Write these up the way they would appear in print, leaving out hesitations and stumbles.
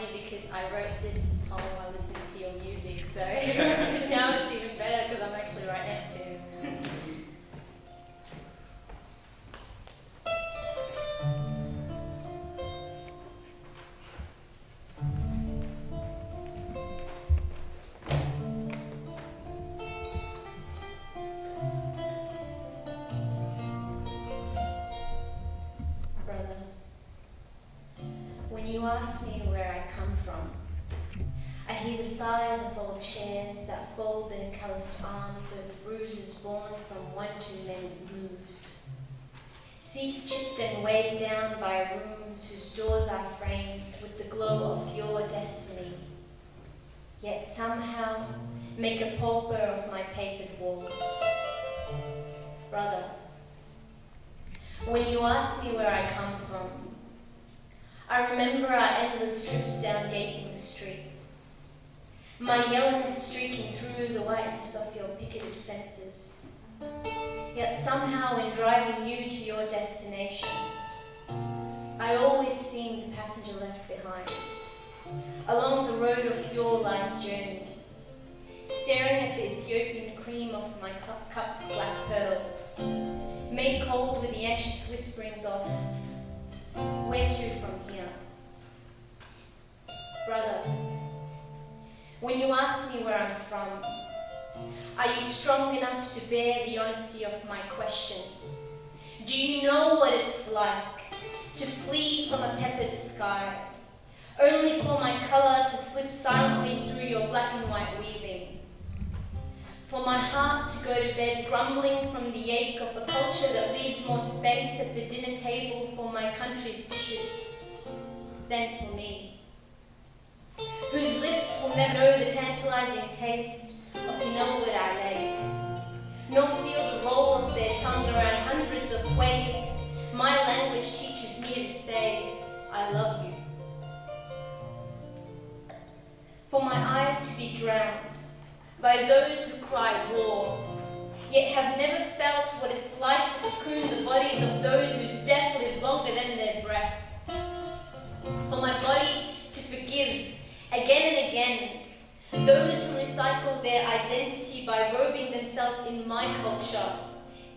funny because I wrote this poem while listening to your music, so now it's even better because I'm actually right next to him. When you ask me where I come from, I hear the sighs of old chairs that fold their calloused arms over bruises born from one too many moves. Seats chipped and weighed down by rooms whose doors are framed with the glow of your destiny, yet somehow make a pauper of my papered walls. Brother, when you ask me where I come from, I remember our endless trips down gaping streets, my yellowness streaking through the whiteness of your picketed fences. Yet somehow in driving you to your destination, I always seemed the passenger left behind, along the road of your life journey, staring at the Ethiopian cream of my cupped black pearls, made cold with the anxious whisperings of, "Where to from here?" Brother, when you ask me where I'm from, are you strong enough to bear the honesty of my question? Do you know what it's like to flee from a peppered sky, only for my colour to slip silently through your black and white weaving? For my heart to go to bed grumbling from the ache of a culture that leaves more space at the dinner table for my country's dishes than for me, whose lips will never know the tantalizing taste of Inelwood our lake, nor feel the roll of their tongue around hundreds of ways my language teaches me to say, "I love you." For my eyes to be drowned by those who cry war, yet have never felt what it's like to cocoon the bodies of those whose death lives longer than their breath. For my body to forgive again and again those who recycle their identity by robing themselves in my culture,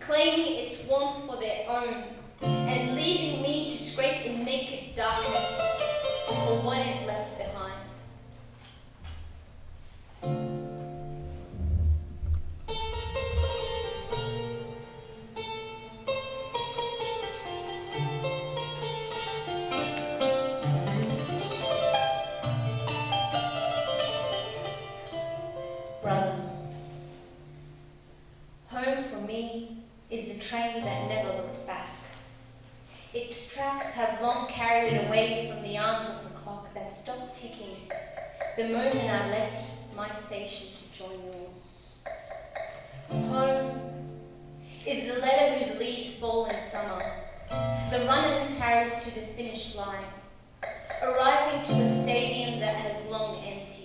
claiming its warmth for their own, and leaving me to scrape in naked darkness for what is left behind. Brother, home for me is the train that never looked back. Its tracks have long carried it away from the arms of the clock that stopped ticking the moment I left my station to join yours. Home is the letter whose leaves fall in summer, the runner who tarries to the finish line, arriving to a stadium that has long emptied.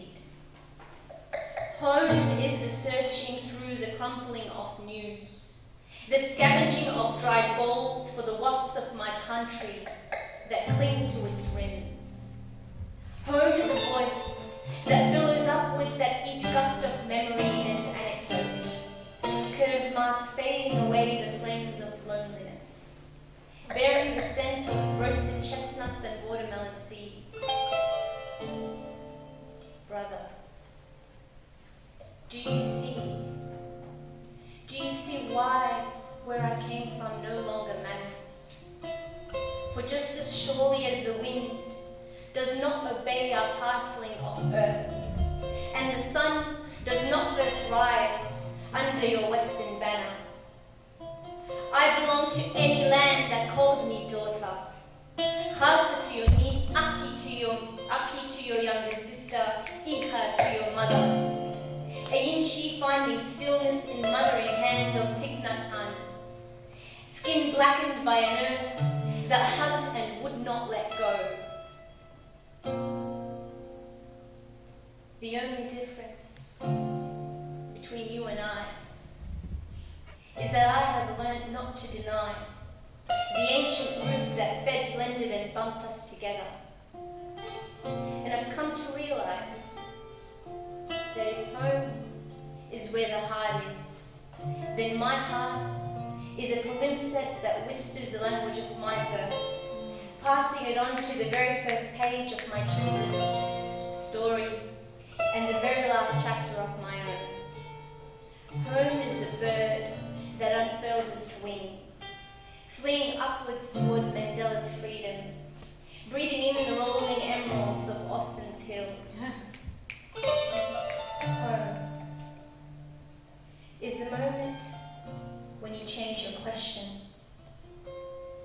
Home is the searching through the crumpling of news, the scavenging of dried bowls for the wafts of my country that cling to its rims. Home is a voice that billows upwards at each gust of memory and anecdote, curved mass fading away the flames of loneliness, bearing the scent of roasted chestnuts and watermelon seeds. Brother, do you see? Do you see why where I came from no longer matters? For just as surely as the wind does not obey our parceling of earth, and the sun does not first rise under your western banner, I belong to any land that calls me daughter, Khalta to your niece, Aki to your younger sister, Ika to your mother. Ayinshi finding stillness in mothering hands of Thich Nhat Hanh, skin blackened by an earth that hugged and would not let go. The only difference between you and I is that I have learned not to deny the ancient roots that fed, blended and bumped us together. And I've come to realize that if home is where the heart is, then my heart is a palimpsest that whispers the language of my birth, passing it on to the very first page of my children's story and the very last chapter of my own. Home is the bird that unfurls its wings, fleeing upwards towards Mandela's freedom, breathing in the rolling emeralds of Austin's hills. Home is the moment when you change your question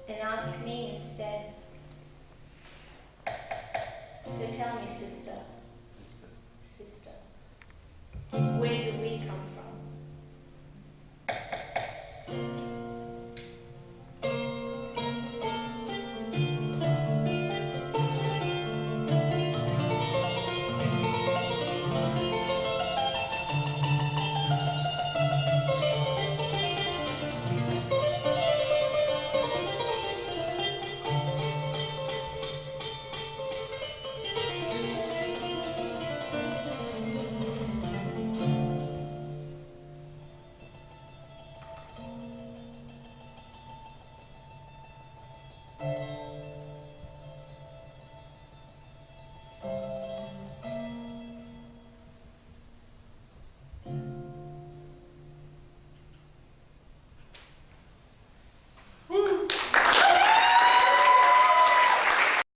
and ask me instead. So tell me, sister, where do